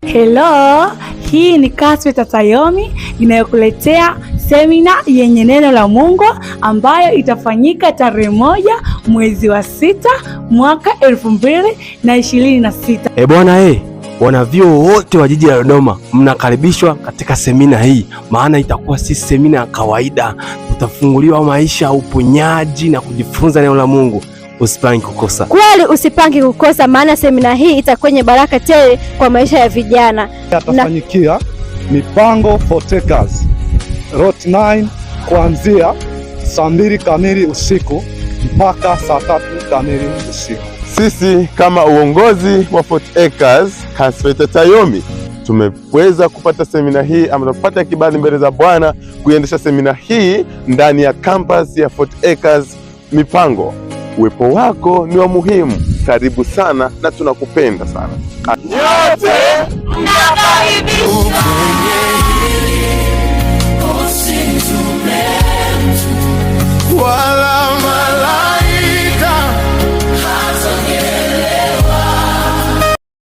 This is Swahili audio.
Hello, hii ni Kasweta Tayomi inayokuletea semina yenye neno la Mungu ambayo itafanyika tarehe 1 mwezi wa 6 mwaka 2026. Bwana wanavyuo wote wa jiji la Dodoma mnakaribishwa katika semina hii, maana itakuwa si semina ya kawaida. Utafunguliwa maisha, uponyaji na kujifunza neno la Mungu. Usipangi kukosa. Kweli usipangi kukosa, maana semina hii itakuwa baraka tele kwa maisha ya vijana. Yatafanyikia Mipango for Takers Route 9 kuanzia saa 2 kamili usiku mpaka saa 3 kamili usiku. Sisi kama uongozi wa Fort Acres Kasweta Tayomi tumeweza kupata semina hii, ama tumepata kibali mbele za Bwana kuendesha semina hii ndani ya campus ya Fort Acres Mipango. Uwepo wako ni wa muhimu. Karibu sana na tunakupenda sana.